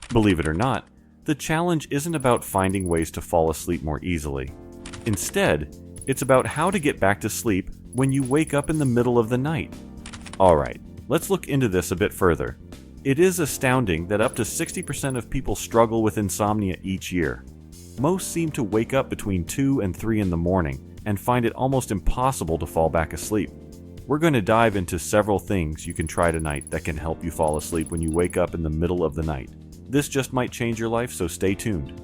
Believe it or not, the challenge isn't about finding ways to fall asleep more easily. Instead, it's about how to get back to sleep when you wake up in the middle of the night. Alright, let's look into this a bit further. It is astounding that up to 60% of people struggle with insomnia each year. Most seem to wake up between 2 and 3 in the morning and find it almost impossible to fall back asleep. We're going to dive into several things you can try tonight that can help you fall asleep when you wake up in the middle of the night. This just might change your life, so stay tuned.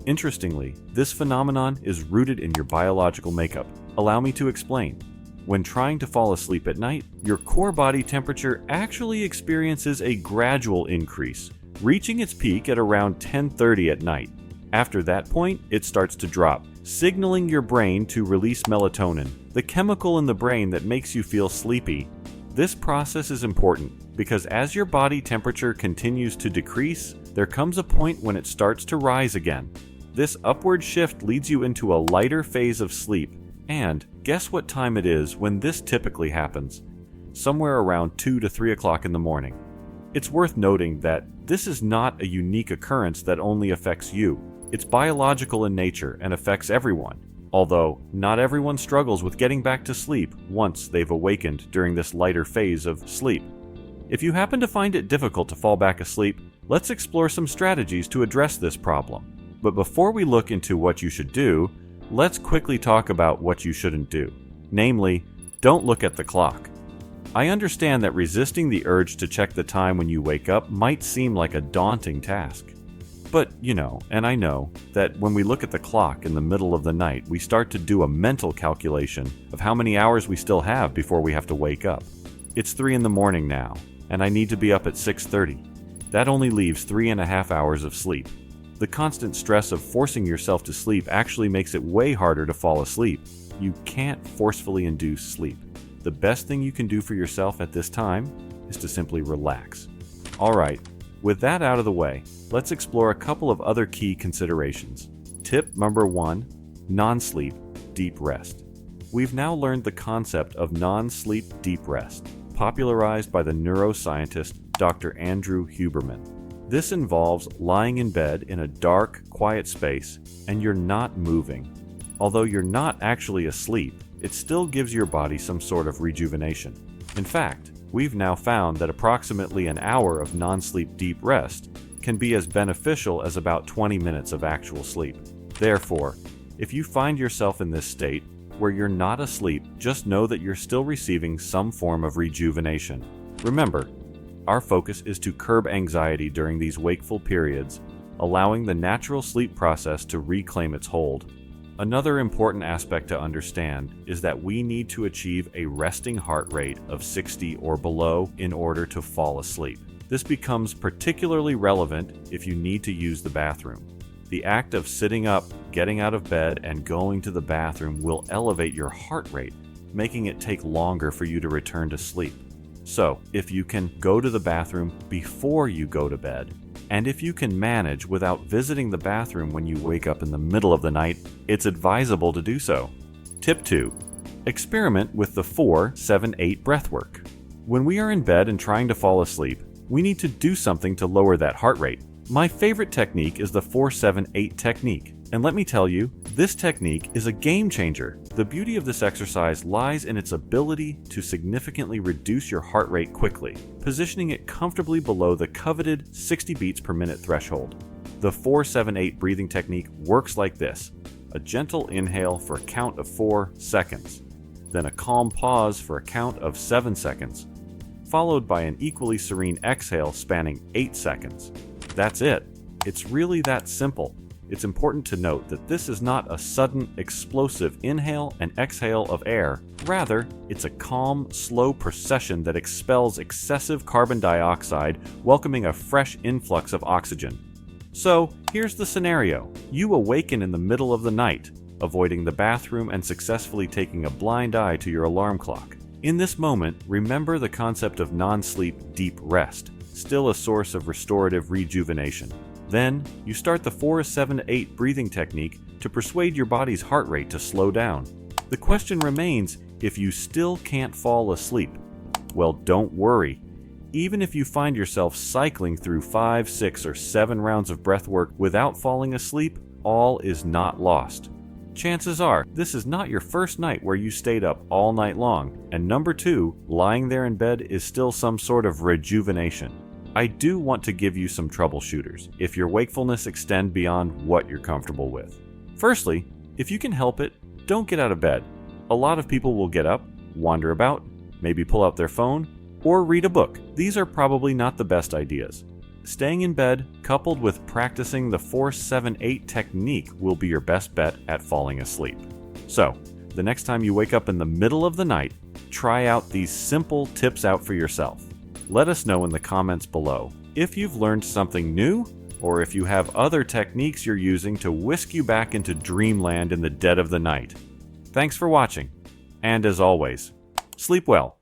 Interestingly, this phenomenon is rooted in your biological makeup. Allow me to explain. When trying to fall asleep at night, your core body temperature actually experiences a gradual increase, reaching its peak at around 10:30 at night. After that point, it starts to drop, signaling your brain to release melatonin, the chemical in the brain that makes you feel sleepy. This process is important because as your body temperature continues to decrease, there comes a point when it starts to rise again. This upward shift leads you into a lighter phase of sleep, and guess what time it is when this typically happens? Somewhere around 2 to 3 o'clock in the morning. It's worth noting that this is not a unique occurrence that only affects you. It's biological in nature and affects everyone, although not everyone struggles with getting back to sleep once they've awakened during this lighter phase of sleep. If you happen to find it difficult to fall back asleep, let's explore some strategies to address this problem. But before we look into what you should do, let's quickly talk about what you shouldn't do. Namely, don't look at the clock. I understand that resisting the urge to check the time when you wake up might seem like a daunting task. But, and I know, that when we look at the clock in the middle of the night, we start to do a mental calculation of how many hours we still have before we have to wake up. It's 3 in the morning now, and I need to be up at 6:30. That only leaves 3.5 hours of sleep. The constant stress of forcing yourself to sleep actually makes it way harder to fall asleep. You can't forcefully induce sleep. The best thing you can do for yourself at this time is to simply relax. Alright, with that out of the way, let's explore a couple of other key considerations. Tip number 1, non-sleep deep rest. We've now learned the concept of non-sleep deep rest, popularized by the neuroscientist Dr. Andrew Huberman. This involves lying in bed in a dark, quiet space, and you're not moving. Although you're not actually asleep, it still gives your body some sort of rejuvenation. In fact, we've now found that approximately an hour of non-sleep deep rest can be as beneficial as about 20 minutes of actual sleep. Therefore, if you find yourself in this state where you're not asleep, just know that you're still receiving some form of rejuvenation. Remember, our focus is to curb anxiety during these wakeful periods, allowing the natural sleep process to reclaim its hold. Another important aspect to understand is that we need to achieve a resting heart rate of 60 or below in order to fall asleep. This becomes particularly relevant if you need to use the bathroom. The act of sitting up, getting out of bed, and going to the bathroom will elevate your heart rate, making it take longer for you to return to sleep. So, if you can go to the bathroom before you go to bed, and if you can manage without visiting the bathroom when you wake up in the middle of the night, it's advisable to do so. Tip 2. Experiment with the 4-7-8 breathwork. When we are in bed and trying to fall asleep, we need to do something to lower that heart rate. My favorite technique is the 4-7-8 technique, and let me tell you, this technique is a game changer. The beauty of this exercise lies in its ability to significantly reduce your heart rate quickly, positioning it comfortably below the coveted 60 beats per minute threshold. The 4-7-8 breathing technique works like this: a gentle inhale for a count of 4 seconds, then a calm pause for a count of 7 seconds, followed by an equally serene exhale spanning 8 seconds. That's it. It's really that simple. It's important to note that this is not a sudden, explosive inhale and exhale of air. Rather, it's a calm, slow procession that expels excessive carbon dioxide, welcoming a fresh influx of oxygen. So, here's the scenario. You awaken in the middle of the night, avoiding the bathroom and successfully taking a blind eye to your alarm clock. In this moment, remember the concept of non-sleep deep rest, still a source of restorative rejuvenation. Then, you start the 4-7-8 breathing technique to persuade your body's heart rate to slow down. The question remains, if you still can't fall asleep. Well, don't worry. Even if you find yourself cycling through 5, 6, or 7 rounds of breath work without falling asleep, all is not lost. Chances are, this is not your first night where you stayed up all night long, and number 2, lying there in bed is still some sort of rejuvenation. I do want to give you some troubleshooters if your wakefulness extend beyond what you're comfortable with. Firstly, if you can help it, don't get out of bed. A lot of people will get up, wander about, maybe pull out their phone, or read a book. These are probably not the best ideas. Staying in bed, coupled with practicing the 4-7-8 technique, will be your best bet at falling asleep. So, the next time you wake up in the middle of the night, try out these simple tips out for yourself. Let us know in the comments below if you've learned something new, or if you have other techniques you're using to whisk you back into dreamland in the dead of the night. Thanks for watching, and as always, sleep well.